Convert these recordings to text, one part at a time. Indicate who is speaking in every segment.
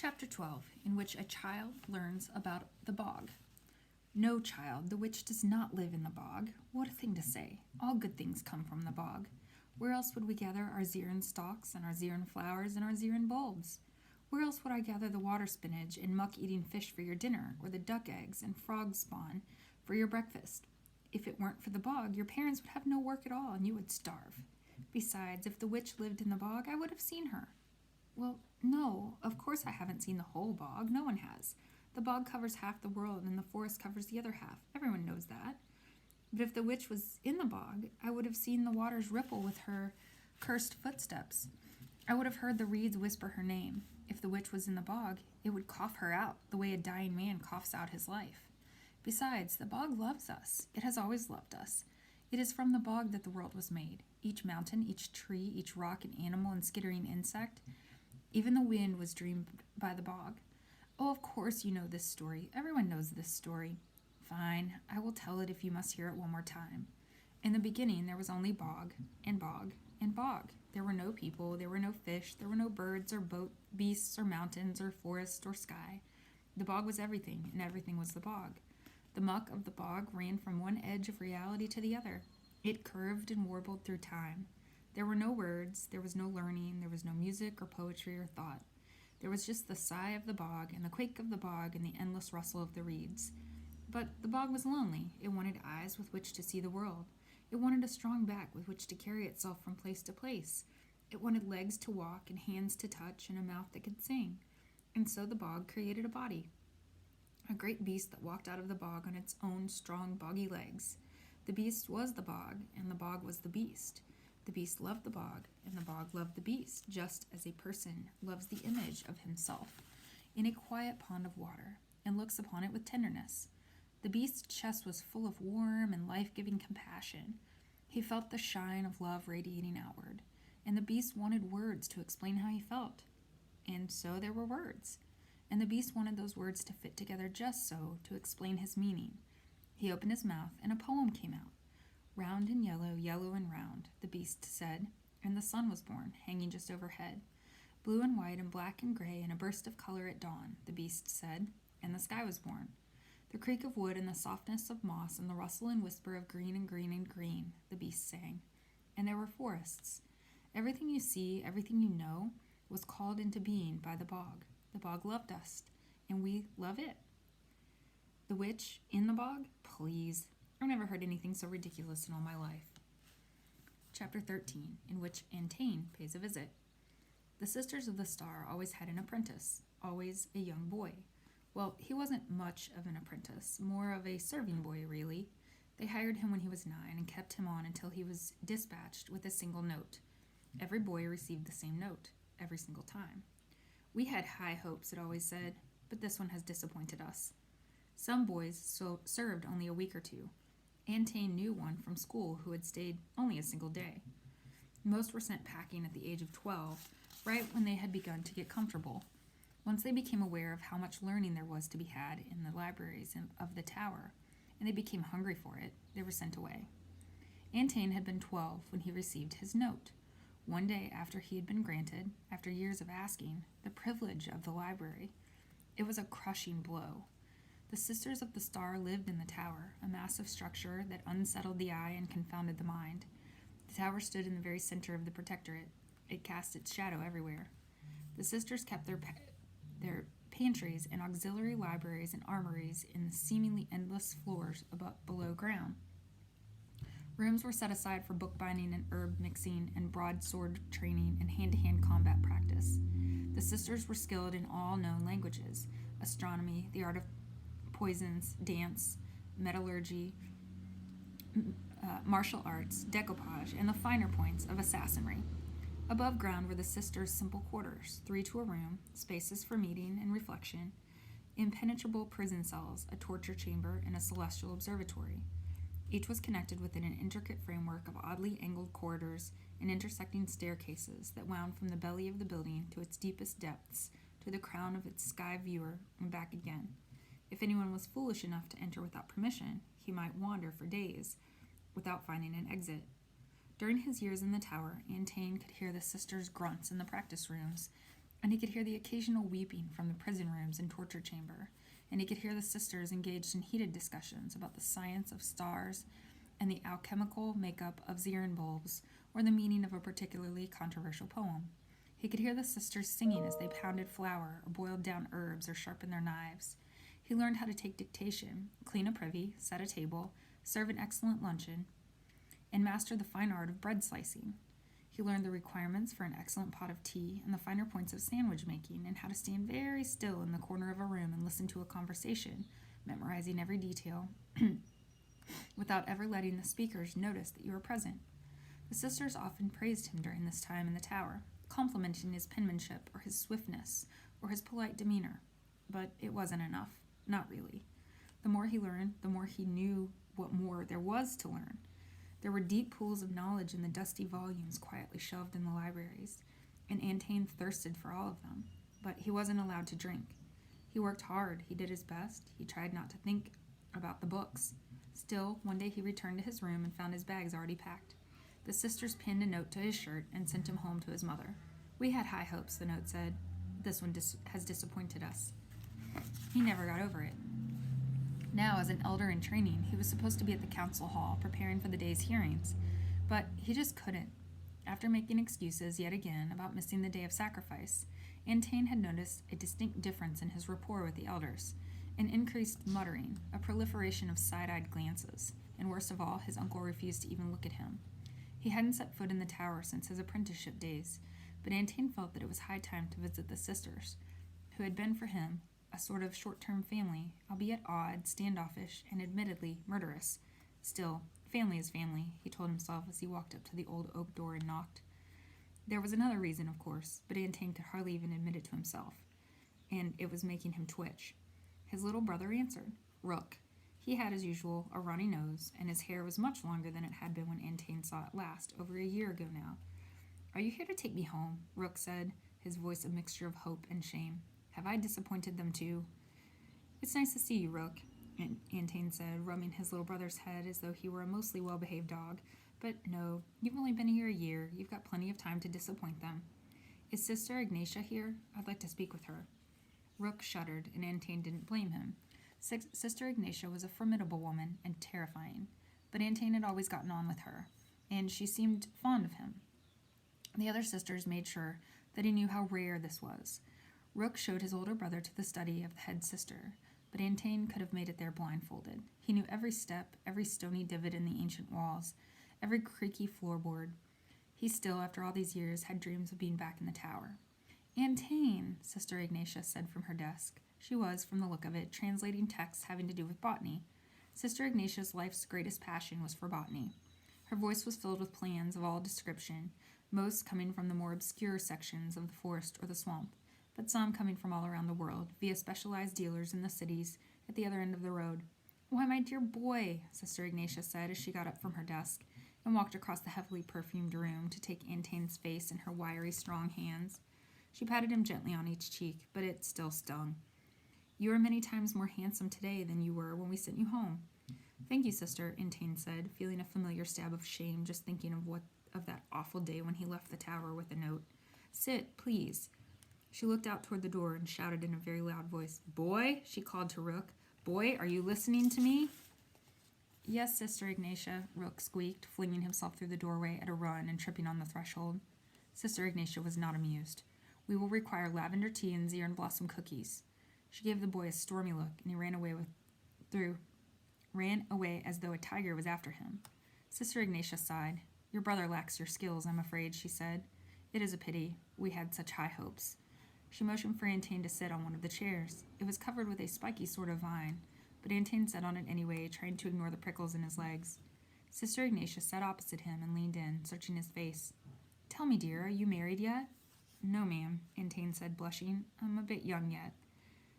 Speaker 1: Chapter 12, in which a child learns about the bog. No, child, the witch does not live in the bog. What a thing to say. All good things come from the bog. Where else would we gather our zerin stalks and our zerin flowers and our zerin bulbs? Where else would I gather the water spinach and muck-eating fish for your dinner, or the duck eggs and frog spawn for your breakfast? If it weren't for the bog, your parents would have no work at all, and you would starve. Besides, if the witch lived in the bog, I would have seen her. Well, no, of course I haven't seen the whole bog. No one has. The bog covers half the world, and the forest covers the other half. Everyone knows that. But if the witch was in the bog, I would have seen the waters ripple with her cursed footsteps. I would have heard the reeds whisper her name. If the witch was in the bog, it would cough her out, the way a dying man coughs out his life. Besides, the bog loves us. It has always loved us. It is from the bog that the world was made. Each mountain, each tree, each rock and animal and skittering insect, even the wind was dreamed by the bog. Oh, of course you know this story. Everyone knows this story. Fine, I will tell it if you must hear it one more time. In the beginning there was only bog, and bog, and bog. There were no people, there were no fish, there were no birds or beasts or mountains or forest or sky. The bog was everything, and everything was the bog. The muck of the bog ran from one edge of reality to the other. It curved and warbled through time. There were no words, there was no learning, there was no music or poetry or thought. There was just the sigh of the bog and the quake of the bog and the endless rustle of the reeds. But the bog was lonely. It wanted eyes with which to see the world. It wanted a strong back with which to carry itself from place to place. It wanted legs to walk and hands to touch and a mouth that could sing. And so the bog created a body, a great beast that walked out of the bog on its own strong, boggy legs. The beast was the bog, and the bog was the beast. The beast loved the bog, and the bog loved the beast, just as a person loves the image of himself in a quiet pond of water, and looks upon it with tenderness. The beast's chest was full of warm and life-giving compassion. He felt the shine of love radiating outward, and the beast wanted words to explain how he felt. And so there were words, and the beast wanted those words to fit together just so to explain his meaning. He opened his mouth, and a poem came out. Round and yellow, yellow and round, the beast said, and the sun was born, hanging just overhead. Blue and white and black and gray and a burst of color at dawn, the beast said, and the sky was born. The creak of wood and the softness of moss and the rustle and whisper of green and green and green, the beast sang. And there were forests. Everything you see, everything you know, was called into being by the bog. The bog loved us, and we love it. The witch in the bog? Please. I've never heard anything so ridiculous in all my life. Chapter 13, in which Antain pays a visit. The Sisters of the Star always had an apprentice, always a young boy. Well, he wasn't much of an apprentice, more of a serving boy, really. They hired him when he was 9 and kept him on until he was dispatched with a single note. Every boy received the same note, every single time. We had high hopes, it always said, but this one has disappointed us. Some boys served only a week or two. Antain knew one from school who had stayed only a single day. Most were sent packing at the age of 12, right when they had begun to get comfortable. Once they became aware of how much learning there was to be had in the libraries of the tower, and they became hungry for it, they were sent away. Antain had been 12 when he received his note. One day after he had been granted, after years of asking, the privilege of the library. It was a crushing blow. The Sisters of the Star lived in the tower, a massive structure that unsettled the eye and confounded the mind. The tower stood in the very center of the protectorate. It cast its shadow everywhere. The sisters kept their pantries and auxiliary libraries and armories in the seemingly endless floors below ground. Rooms were set aside for bookbinding and herb mixing and broadsword training and hand-to-hand combat practice. The sisters were skilled in all known languages: astronomy, the art of poisons, dance, metallurgy, martial arts, decoupage, and the finer points of assassinry. Above ground were the sisters' simple quarters, 3 to a room, spaces for meeting and reflection, impenetrable prison cells, a torture chamber, and a celestial observatory. Each was connected within an intricate framework of oddly angled corridors and intersecting staircases that wound from the belly of the building to its deepest depths, to the crown of its sky viewer, and back again. If anyone was foolish enough to enter without permission, he might wander for days without finding an exit. During his years in the tower, Antain could hear the sisters' grunts in the practice rooms and he could hear the occasional weeping from the prison rooms and torture chamber, and he could hear the sisters engaged in heated discussions about the science of stars and the alchemical makeup of Zirin bulbs, or the meaning of a particularly controversial poem. He could hear the sisters singing as they pounded flour or boiled down herbs or sharpened their knives. He learned how to take dictation, clean a privy, set a table, serve an excellent luncheon, and master the fine art of bread slicing. He learned the requirements for an excellent pot of tea and the finer points of sandwich making, and how to stand very still in the corner of a room and listen to a conversation, memorizing every detail without ever letting the speakers notice that you were present. The sisters often praised him during this time in the tower, complimenting his penmanship or his swiftness or his polite demeanor. But it wasn't enough. Not really. The more he learned, the more he knew what more there was to learn. There were deep pools of knowledge in the dusty volumes quietly shelved in the libraries, and Antaine thirsted for all of them. But he wasn't allowed to drink. He worked hard, he did his best, he tried not to think about the books. Still, one day he returned to his room and found his bags already packed. The sisters pinned a note to his shirt and sent him home to his mother. "We had high hopes," the note said. "This one has disappointed us." He never got over it. Now, as an elder in training, he was supposed to be at the council hall preparing for the day's hearings, but he just couldn't. After making excuses yet again about missing the day of sacrifice, Antaine had noticed a distinct difference in his rapport with the elders, an increased muttering, a proliferation of side-eyed glances, and worst of all, his uncle refused to even look at him. He hadn't set foot in the tower since his apprenticeship days, but Antaine felt that it was high time to visit the sisters, who had been for him a sort of short-term family, albeit odd, standoffish, and admittedly murderous. Still, family is family, he told himself as he walked up to the old oak door and knocked. There was another reason, of course, but Antaine could hardly even admit it to himself, and it was making him twitch. His little brother answered. Rook. He had, as usual, a runny nose, and his hair was much longer than it had been when Antaine saw it last, over a year ago now. "Are you here to take me home?" Rook said, his voice a mixture of hope and shame. "Have I disappointed them too?" "It's nice to see you, Rook," Antaine said, rubbing his little brother's head as though he were a mostly well-behaved dog. "But no, you've only been here a year. You've got plenty of time to disappoint them. Is Sister Ignatia here? I'd like to speak with her." Rook shuddered, and Antaine didn't blame him. Sister Ignatia was a formidable woman and terrifying, but Antaine had always gotten on with her, and she seemed fond of him. The other sisters made sure that he knew how rare this was. Rook showed his older brother to the study of the head sister, but Antaine could have made it there blindfolded. He knew every step, every stony divot in the ancient walls, every creaky floorboard. He still, after all these years, had dreams of being back in the tower. "Antaine," Sister Ignatia said from her desk. She was, from the look of it, translating texts having to do with botany. Sister Ignatia's life's greatest passion was for botany. Her voice was filled with plans of all description, most coming from the more obscure sections of the forest or the swamp, but some coming from all around the world, via specialized dealers in the cities at the other end of the road. "Why, my dear boy," Sister Ignatia said as she got up from her desk and walked across the heavily perfumed room to take Antaine's face in her wiry, strong hands. She patted him gently on each cheek, but it still stung. "You are many times more handsome today than you were when we sent you home." "Thank you, Sister," Antaine said, feeling a familiar stab of shame just thinking of that awful day when he left the tower with a note. "Sit, please." She looked out toward the door and shouted in a very loud voice. "Boy," she called to Rook. "Boy, are you listening to me?" "Yes, Sister Ignatia," Rook squeaked, flinging himself through the doorway at a run and tripping on the threshold. Sister Ignatia was not amused. "We will require lavender tea and Zirin blossom cookies." She gave the boy a stormy look, and he ran away as though a tiger was after him. Sister Ignatia sighed. "Your brother lacks your skills, I'm afraid," she said. "It is a pity. We had such high hopes." She motioned for Antaine to sit on one of the chairs. It was covered with a spiky sort of vine, but Antaine sat on it anyway, trying to ignore the prickles in his legs. Sister Ignatia sat opposite him and leaned in, searching his face. "Tell me, dear, are you married yet?" "No, ma'am," Antaine said, blushing. "I'm a bit young yet."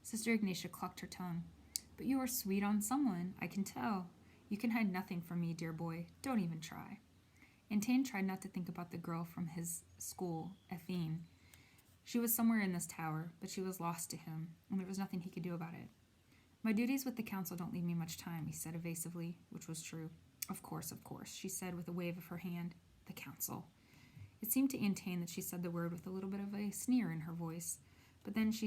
Speaker 1: Sister Ignatia clucked her tongue. "But you are sweet on someone, I can tell. You can hide nothing from me, dear boy. Don't even try." Antaine tried not to think about the girl from his school, Athene. She was somewhere in this tower, but she was lost to him, and there was nothing he could do about it. "My duties with the council don't leave me much time," he said evasively, which was true. Of course, she said with a wave of her hand. "The council." It seemed to Aunt Tane that she said the word with a little bit of a sneer in her voice, but then she